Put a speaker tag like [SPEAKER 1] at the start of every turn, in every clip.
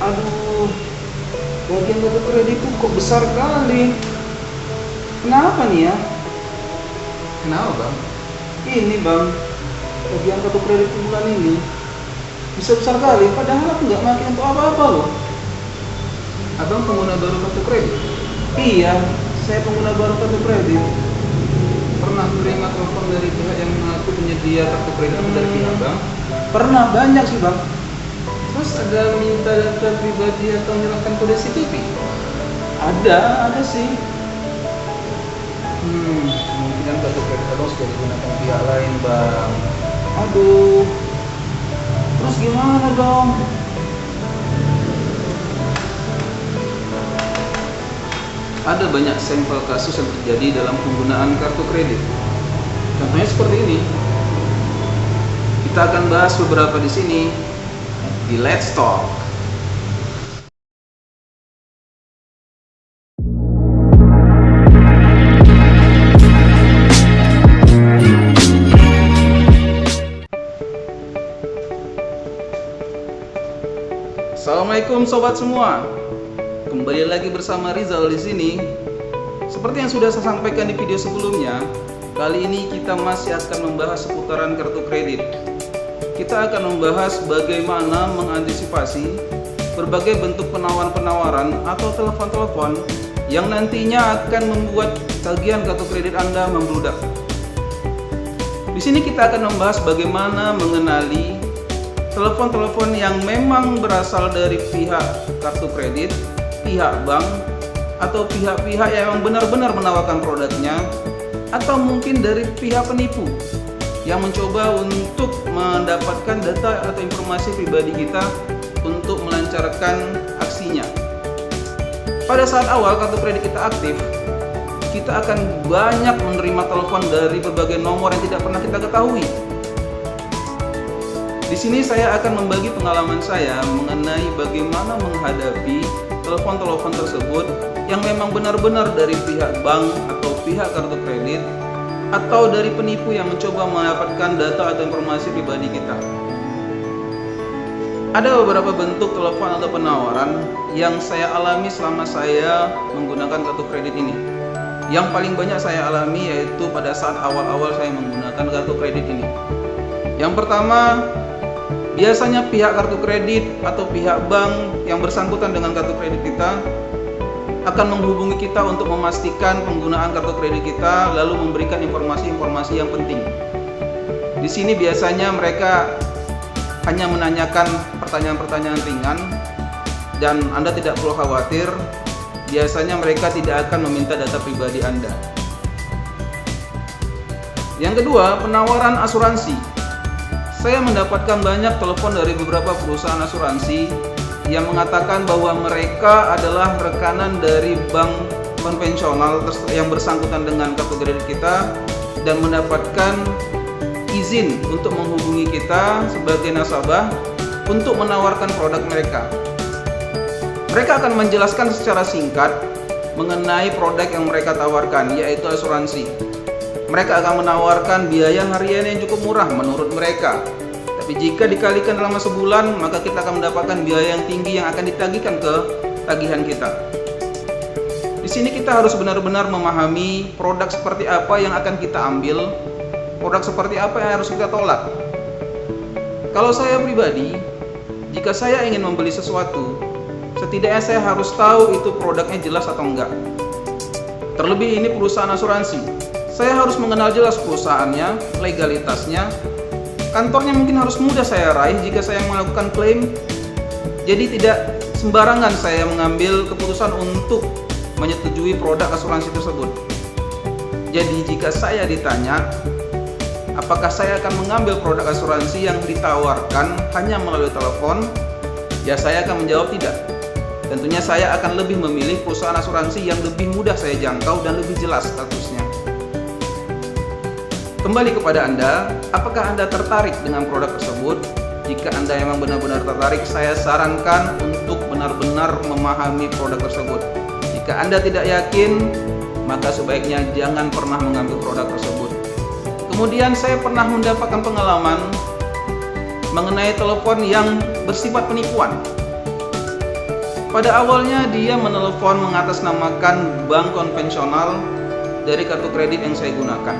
[SPEAKER 1] Aduh, bagian kartu kreditku kok besar kali. Kenapa nih ya?
[SPEAKER 2] Kenapa bang?
[SPEAKER 1] Ini bang, bagian kartu kredit bulan ini bisa besar kali, padahal aku nggak pakai untuk apa-apa loh.
[SPEAKER 2] Abang pengguna baru kartu kredit?
[SPEAKER 1] Iya, saya pengguna baru kartu kredit.
[SPEAKER 2] Pernah terima telepon dari pihak yang mengaku penyedia kartu kredit atau dari pihak bank?
[SPEAKER 1] Pernah banyak sih bang.
[SPEAKER 2] Terus ada minta data pribadi atau menyerahkan kode CTP?
[SPEAKER 1] Ada sih.
[SPEAKER 2] Kemungkinan kartu kredit abang sudah digunakan pihak lain bang.
[SPEAKER 1] Aduh, terus gimana dong?
[SPEAKER 2] Ada banyak sampel kasus yang terjadi dalam penggunaan kartu kredit. Contohnya seperti ini. Kita akan bahas beberapa di sini di Let's Talk. Assalamualaikum sobat semua. Kembali lagi bersama Rizal di sini. Seperti yang sudah saya sampaikan di video sebelumnya, kali ini kita masih akan membahas seputaran kartu kredit. Kita akan membahas bagaimana mengantisipasi berbagai bentuk penawaran-penawaran atau telepon-telepon yang nantinya akan membuat tagihan kartu kredit Anda membludak. Di sini kita akan membahas bagaimana mengenali telepon-telepon yang memang berasal dari pihak kartu kredit, pihak bank, atau pihak-pihak yang memang benar-benar menawarkan produknya, atau mungkin dari pihak penipu yang mencoba untuk mendapatkan data atau informasi pribadi kita untuk melancarkan aksinya. Pada saat awal kartu kredit kita aktif, kita akan banyak menerima telepon dari berbagai nomor yang tidak pernah kita ketahui. Di sini saya akan membagi pengalaman saya mengenai bagaimana menghadapi telepon-telepon tersebut yang memang benar-benar dari pihak bank atau pihak kartu kredit atau dari penipu yang mencoba mendapatkan data atau informasi pribadi kita. Ada beberapa bentuk telepon atau penawaran yang saya alami selama saya menggunakan kartu kredit ini. Yang paling banyak saya alami yaitu pada saat awal-awal saya menggunakan kartu kredit ini. Yang pertama, biasanya pihak kartu kredit atau pihak bank yang bersangkutan dengan kartu kredit kita akan menghubungi kita untuk memastikan penggunaan kartu kredit kita, lalu memberikan informasi-informasi yang penting. Di sini biasanya mereka hanya menanyakan pertanyaan-pertanyaan ringan dan Anda tidak perlu khawatir. Biasanya mereka tidak akan meminta data pribadi Anda. Yang kedua, penawaran asuransi. Saya mendapatkan banyak telepon dari beberapa perusahaan asuransi yang mengatakan bahwa mereka adalah rekanan dari bank konvensional yang bersangkutan dengan kartu kredit kita dan mendapatkan izin untuk menghubungi kita sebagai nasabah untuk menawarkan produk mereka. Mereka akan menjelaskan secara singkat mengenai produk yang mereka tawarkan, yaitu asuransi. Mereka akan menawarkan biaya harian yang cukup murah menurut mereka. Tapi jika dikalikan dalam sebulan, maka kita akan mendapatkan biaya yang tinggi yang akan ditagihkan ke tagihan kita. Di sini kita harus benar-benar memahami produk seperti apa yang akan kita ambil, produk seperti apa yang harus kita tolak. Kalau saya pribadi, jika saya ingin membeli sesuatu, setidaknya saya harus tahu itu produknya jelas atau enggak. Terlebih ini perusahaan asuransi. Saya harus mengenal jelas perusahaannya, legalitasnya, kantornya mungkin harus mudah saya raih jika saya melakukan klaim. Jadi tidak sembarangan saya mengambil keputusan untuk menyetujui produk asuransi tersebut. Jadi jika saya ditanya, apakah saya akan mengambil produk asuransi yang ditawarkan hanya melalui telepon? Ya, saya akan menjawab tidak. Tentunya saya akan lebih memilih perusahaan asuransi yang lebih mudah saya jangkau dan lebih jelas statusnya. Kembali kepada Anda, apakah Anda tertarik dengan produk tersebut? Jika Anda memang benar-benar tertarik, saya sarankan untuk benar-benar memahami produk tersebut. Jika Anda tidak yakin, maka sebaiknya jangan pernah mengambil produk tersebut. Kemudian saya pernah mendapatkan pengalaman mengenai telepon yang bersifat penipuan. Pada awalnya dia menelepon mengatasnamakan bank konvensional dari kartu kredit yang saya gunakan.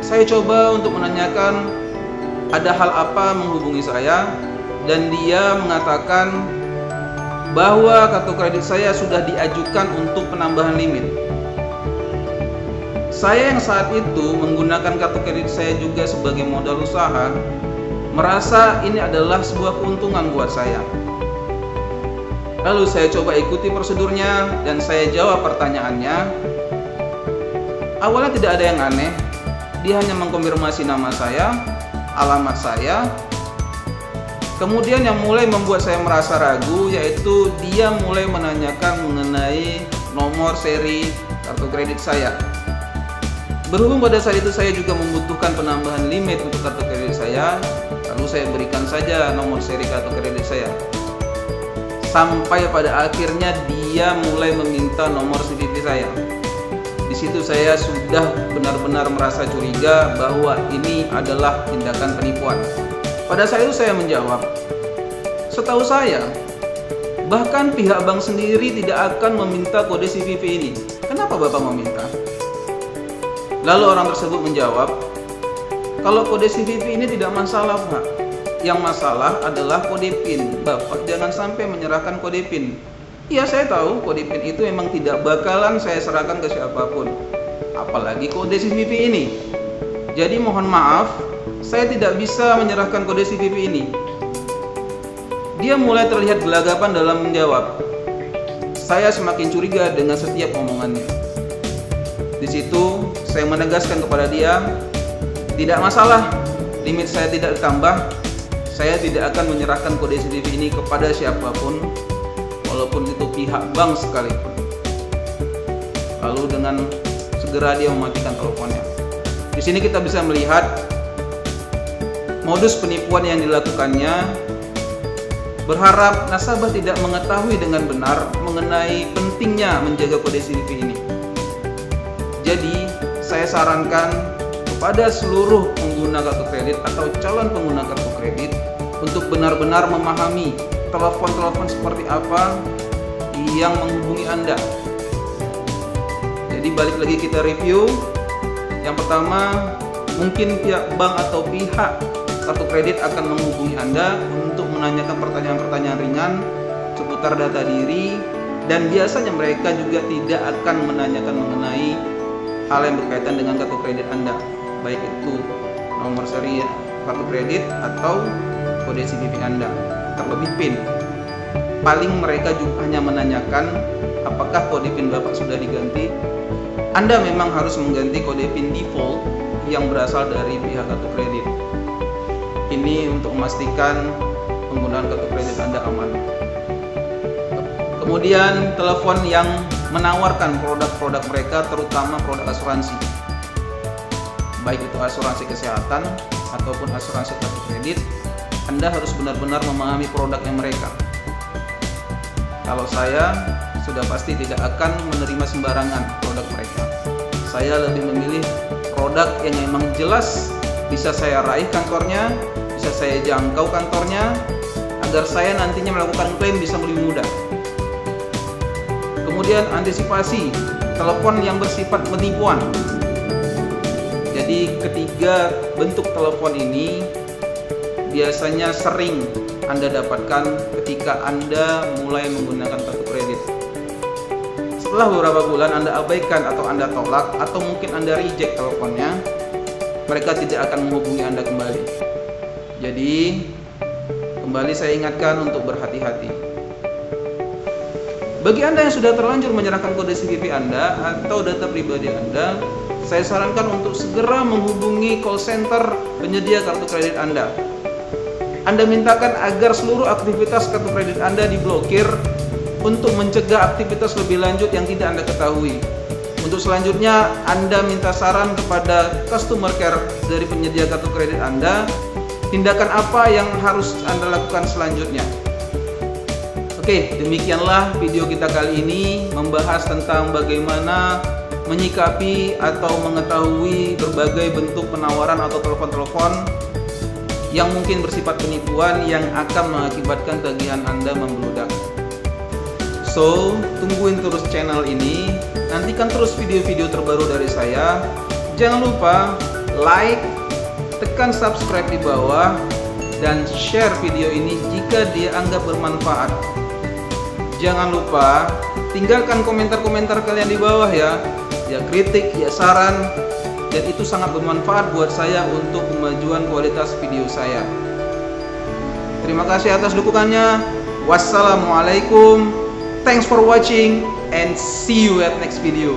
[SPEAKER 2] Saya coba untuk menanyakan ada hal apa menghubungi saya, dan dia mengatakan bahwa kartu kredit saya sudah diajukan untuk penambahan limit. Saya yang saat itu menggunakan kartu kredit saya juga sebagai modal usaha, merasa ini adalah sebuah keuntungan buat saya. Lalu saya coba ikuti prosedurnya dan saya jawab pertanyaannya. Awalnya tidak ada yang aneh, dia hanya mengkonfirmasi nama saya, alamat saya. Kemudian yang mulai membuat saya merasa ragu yaitu dia mulai menanyakan mengenai nomor seri kartu kredit saya. Berhubung pada saat itu saya juga membutuhkan penambahan limit untuk kartu kredit saya, lalu saya berikan saja nomor seri kartu kredit saya. Sampai pada akhirnya dia mulai meminta nomor CVV saya. Di situ saya sudah benar-benar merasa curiga bahwa ini adalah tindakan penipuan. Pada saat itu saya menjawab, setahu saya, bahkan pihak bank sendiri tidak akan meminta kode CVV ini. Kenapa Bapak meminta? Lalu orang tersebut menjawab, kalau kode CVV ini tidak masalah Pak. Yang masalah adalah kode PIN. Bapak jangan sampai menyerahkan kode PIN. Iya, saya tahu kode PIN itu memang tidak bakalan saya serahkan ke siapapun, apalagi kode CVV ini. Jadi mohon maaf, saya tidak bisa menyerahkan kode CVV ini. Dia mulai terlihat gelagapan dalam menjawab. Saya semakin curiga dengan setiap omongannya. Di situ saya menegaskan kepada dia, tidak masalah, limit saya tidak ditambah. Saya tidak akan menyerahkan kode CVV ini kepada siapapun, walaupun itu pihak bank sekalipun. Lalu dengan segera dia mematikan teleponnya. Di sini kita bisa melihat modus penipuan yang dilakukannya, berharap nasabah tidak mengetahui dengan benar mengenai pentingnya menjaga kode CVV ini. Jadi, saya sarankan kepada seluruh pengguna kartu kredit atau calon pengguna kartu kredit untuk benar-benar memahami telepon-telepon seperti apa yang menghubungi Anda. Jadi balik lagi kita review. Yang pertama, mungkin pihak bank atau pihak kartu kredit akan menghubungi Anda untuk menanyakan pertanyaan-pertanyaan ringan seputar data diri, dan biasanya mereka juga tidak akan menanyakan mengenai hal yang berkaitan dengan kartu kredit Anda, baik itu nomor seri kartu kredit atau kode CVV Anda, terlebih PIN. Paling mereka juga hanya menanyakan apakah kode PIN Bapak sudah diganti. Anda memang harus mengganti kode PIN default yang berasal dari pihak kartu kredit. Ini untuk memastikan penggunaan kartu kredit Anda aman. Kemudian telepon yang menawarkan produk-produk mereka, terutama produk asuransi, baik itu asuransi kesehatan ataupun asuransi kartu kredit. Anda harus benar-benar memahami produknya mereka. Kalau saya sudah pasti tidak akan menerima sembarangan produk mereka. Saya lebih memilih produk yang memang jelas bisa saya raih kantornya, bisa saya jangkau kantornya, agar saya nantinya melakukan klaim bisa lebih mudah. Kemudian antisipasi telepon yang bersifat penipuan. Jadi ketiga bentuk telepon ini biasanya sering Anda dapatkan ketika Anda mulai menggunakan kartu kredit. Setelah beberapa bulan Anda abaikan atau Anda tolak atau mungkin Anda reject teleponnya, mereka tidak akan menghubungi Anda kembali. Jadi kembali saya ingatkan untuk berhati-hati. Bagi Anda yang sudah terlanjur menyerahkan kode CVV Anda atau data pribadi Anda, saya sarankan untuk segera menghubungi call center penyedia kartu kredit Anda. Anda mintakan agar seluruh aktivitas kartu kredit Anda diblokir untuk mencegah aktivitas lebih lanjut yang tidak Anda ketahui. Untuk selanjutnya, Anda minta saran kepada customer care dari penyedia kartu kredit Anda, tindakan apa yang harus Anda lakukan selanjutnya. Oke, demikianlah video kita kali ini membahas tentang bagaimana menyikapi atau mengetahui berbagai bentuk penawaran atau telepon-telepon yang mungkin bersifat penipuan yang akan mengakibatkan tagihan Anda membludak. So, tungguin terus channel ini, nantikan terus video-video terbaru dari saya. Jangan lupa like, tekan subscribe di bawah, dan share video ini jika dia anggap bermanfaat. Jangan lupa tinggalkan komentar-komentar kalian di bawah ya kritik, ya saran, dan itu sangat bermanfaat buat saya untuk kemajuan kualitas video saya. Terima kasih atas dukungannya. Wassalamualaikum. Thanks for watching and see you at next video.